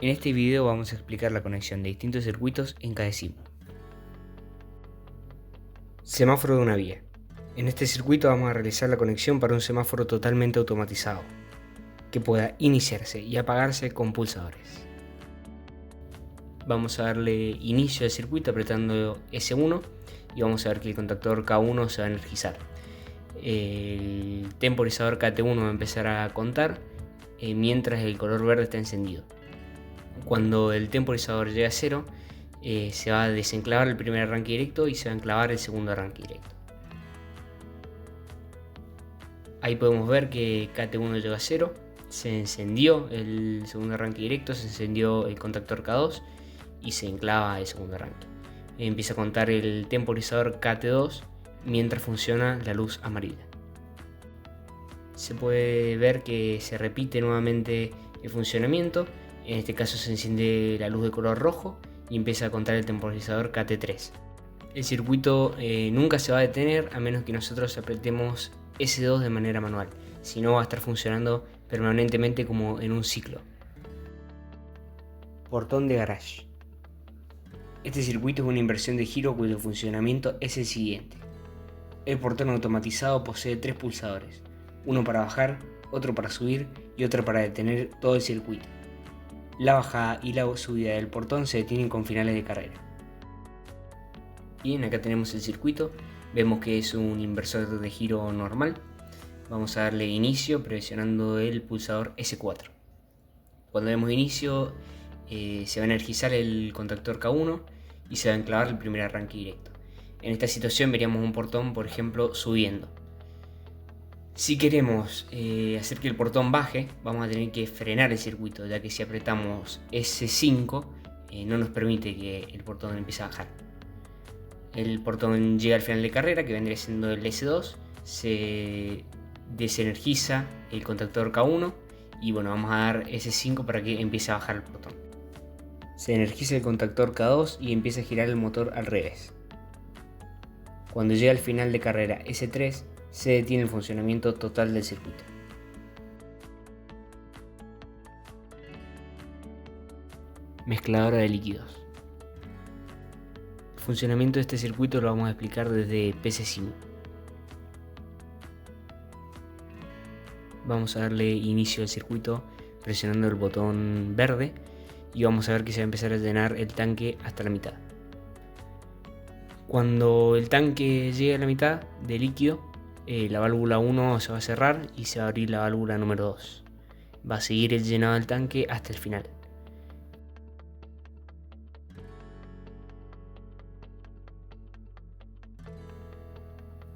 En este video vamos a explicar la conexión de distintos circuitos en cada estímulo. Semáforo de una vía. En este circuito vamos a realizar la conexión para un semáforo totalmente automatizado, que pueda iniciarse y apagarse con pulsadores. Vamos a darle inicio al circuito apretando S1 y vamos a ver que el contactor K1 se va a energizar. El temporizador KT1 va a empezar a contar mientras el color verde está encendido. Cuando el temporizador llegue a 0, se va a desenclavar el primer arranque directo y se va a enclavar el segundo arranque directo. Ahí podemos ver que KT1 llegó a 0, se encendió el segundo arranque directo, se encendió el contactor K2 y se enclava el segundo arranque. Empieza a contar el temporizador KT2 mientras funciona la luz amarilla. Se puede ver que se repite nuevamente el funcionamiento. En este caso se enciende la luz de color rojo y empieza a contar el temporizador KT3. El circuito nunca se va a detener a menos que nosotros apretemos S2 de manera manual, si no va a estar funcionando permanentemente como en un ciclo. Portón de garage. Este circuito es una inversión de giro cuyo funcionamiento es el siguiente. El portón automatizado posee 3 pulsadores, uno para bajar, otro para subir y otro para detener todo el circuito. La bajada y la subida del portón se detienen con finales de carrera. Bien, acá tenemos el circuito, vemos que es un inversor de giro normal. Vamos a darle inicio presionando el pulsador S4. Cuando demos inicio se va a energizar el contactor K1 y se va a enclavar el primer arranque directo. En esta situación veríamos un portón, por ejemplo, subiendo. Si queremos hacer que el portón baje, vamos a tener que frenar el circuito, ya que si apretamos S5 no nos permite que el portón empiece a bajar. El portón llega al final de carrera, que vendría siendo el S2, se desenergiza el contactor K1 y bueno, vamos a dar S5 para que empiece a bajar el portón. Se energiza el contactor K2 y empieza a girar el motor al revés. Cuando llega al final de carrera S3, se detiene el funcionamiento total del circuito. Mezcladora de líquidos. El funcionamiento de este circuito lo vamos a explicar desde PCSIMU. Vamos a darle inicio al circuito presionando el botón verde y vamos a ver que se va a empezar a llenar el tanque hasta la mitad. Cuando el tanque llegue a la mitad de líquido, la válvula 1 se va a cerrar y se va a abrir la válvula número 2. Va a seguir el llenado del tanque hasta el final.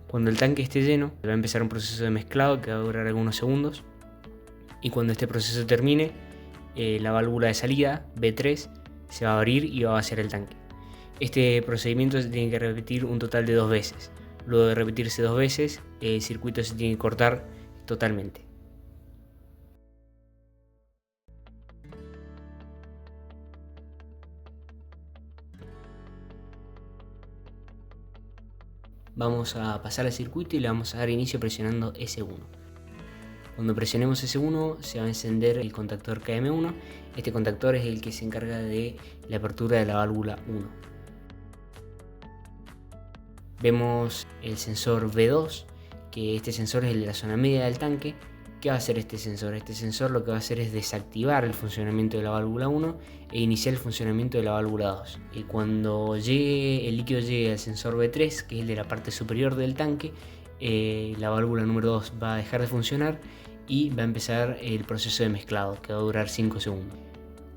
Cuando el tanque esté lleno, va a empezar un proceso de mezclado que va a durar algunos segundos. Y cuando este proceso termine, la válvula de salida, B3, se va a abrir y va a vaciar el tanque. Este procedimiento se tiene que repetir un total de 2 veces. Luego de repetirse 2 veces, el circuito se tiene que cortar totalmente. Vamos a pasar al circuito y le vamos a dar inicio presionando S1. Cuando presionemos S1 se va a encender el contactor KM1. Este contactor es el que se encarga de la apertura de la válvula 1. Vemos el sensor V2, que este sensor es el de la zona media del tanque. ¿Qué va a hacer este sensor? Este sensor lo que va a hacer es desactivar el funcionamiento de la válvula 1 e iniciar el funcionamiento de la válvula 2. Y cuando el líquido llegue al sensor V3, que es el de la parte superior del tanque, la válvula número 2 va a dejar de funcionar y va a empezar el proceso de mezclado, que va a durar 5 segundos.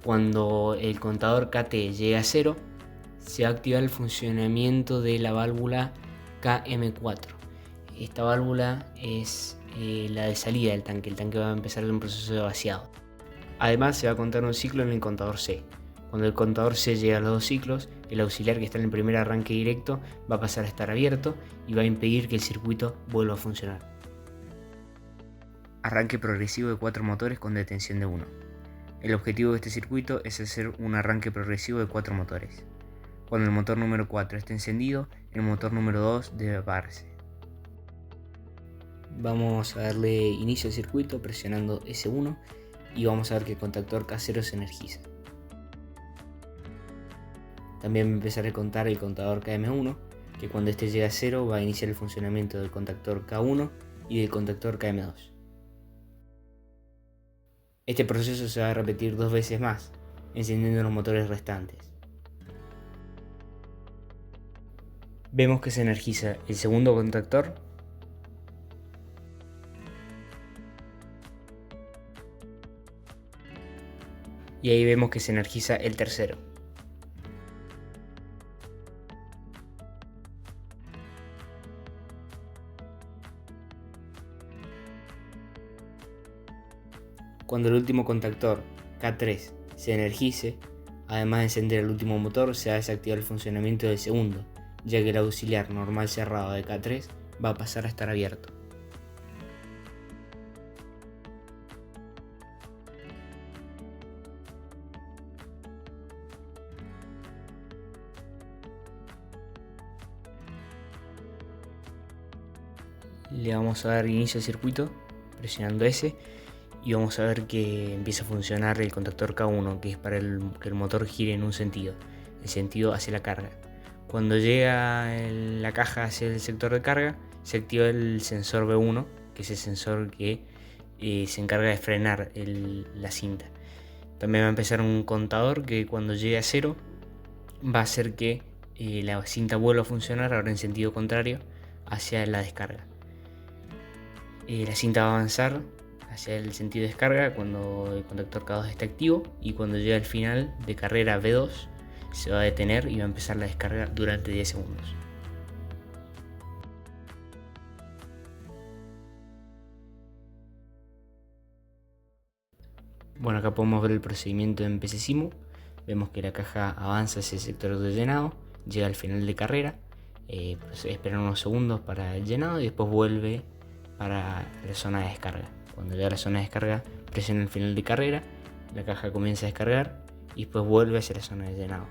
Cuando el contador KT llegue a 0, se va a activar el funcionamiento de la válvula KM4. Esta válvula es la de salida del tanque. El tanque va a empezar un proceso de vaciado. Además se va a contar un ciclo en el contador C. Cuando el contador C llega a los 2 ciclos, el auxiliar que está en el primer arranque directo va a pasar a estar abierto y va a impedir que el circuito vuelva a funcionar. Arranque progresivo de 4 motores con detención de 1. El objetivo de este circuito es hacer un arranque progresivo de 4 motores. Cuando el motor número 4 esté encendido, el motor número 2 debe apagarse. Vamos a darle inicio al circuito presionando S1 y vamos a ver que el contactor K0 se energiza. También va a empezar a contar el contador KM1, que cuando este llegue a 0 va a iniciar el funcionamiento del contactor K1 y del contactor KM2. Este proceso se va a repetir 2 veces más, encendiendo los motores restantes. Vemos que se energiza el segundo contactor y ahí vemos que se energiza el tercero. Cuando el último contactor K3 se energice, además de encender el último motor, se va a desactivar el funcionamiento del segundo, ya que el auxiliar normal cerrado de K3 va a pasar a estar abierto. Le vamos a dar inicio al circuito presionando S y vamos a ver que empieza a funcionar el contactor K1, que es para que el motor gire en un sentido, el sentido hacia la carga. Cuando llega la caja hacia el sector de carga, se activa el sensor B1, que es el sensor que se encarga de frenar la cinta. También va a empezar un contador que cuando llegue a 0 va a hacer que la cinta vuelva a funcionar, ahora en sentido contrario, hacia la descarga. La cinta va a avanzar hacia el sentido de descarga cuando el contactor K2 esté activo, y cuando llegue al final de carrera B2 se va a detener y va a empezar la descarga durante 10 segundos. Bueno, acá podemos ver el procedimiento en PC Simu. Vemos que la caja avanza hacia el sector de llenado, llega al final de carrera, espera unos segundos para el llenado y después vuelve para la zona de descarga. Cuando llega a la zona de descarga, presiona el final de carrera, la caja comienza a descargar y después vuelve hacia la zona de llenado.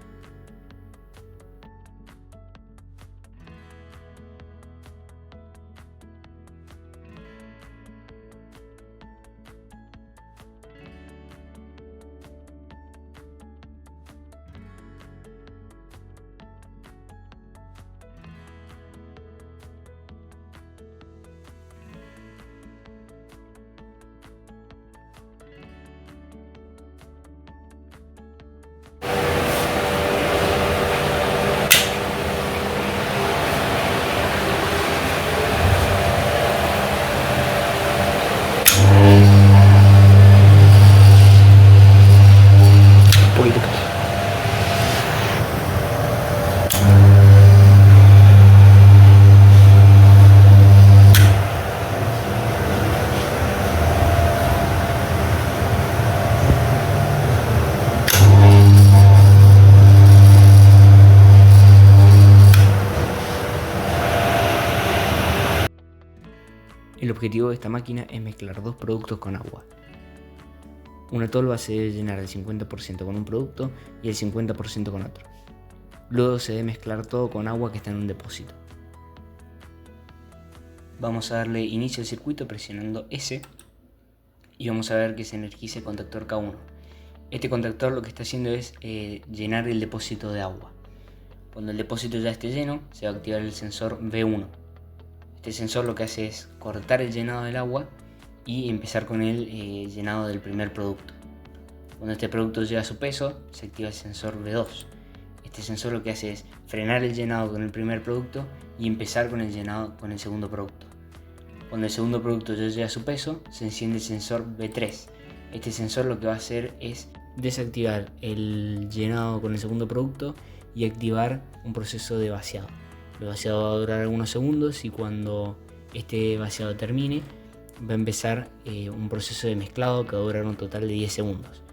El objetivo de esta máquina es mezclar dos productos con agua. Una tolva se debe llenar el 50% con un producto y el 50% con otro. Luego se debe mezclar todo con agua que está en un depósito. Vamos a darle inicio al circuito presionando S y vamos a ver que se energiza el contactor K1. Este contactor lo que está haciendo es llenar el depósito de agua. Cuando el depósito ya esté lleno, se va a activar el sensor B1. Este sensor lo que hace es cortar el llenado del agua y empezar con el llenado del primer producto. Cuando este producto llega a su peso, se activa el sensor B2. Este sensor lo que hace es frenar el llenado con el primer producto y empezar con el llenado con el segundo producto. Cuando el segundo producto ya llega a su peso, se enciende el sensor B3. Este sensor lo que va a hacer es desactivar el llenado con el segundo producto y activar un proceso de vaciado. El vaciado va a durar algunos segundos y cuando este vaciado termine va a empezar un proceso de mezclado que va a durar un total de 10 segundos.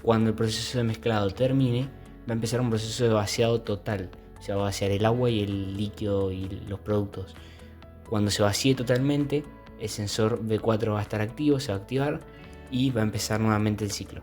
Cuando el proceso de mezclado termine, va a empezar un proceso de vaciado total. Se va a vaciar el agua y el líquido y los productos. Cuando se vacíe totalmente, el sensor B4 va a estar activo, se va a activar y va a empezar nuevamente el ciclo.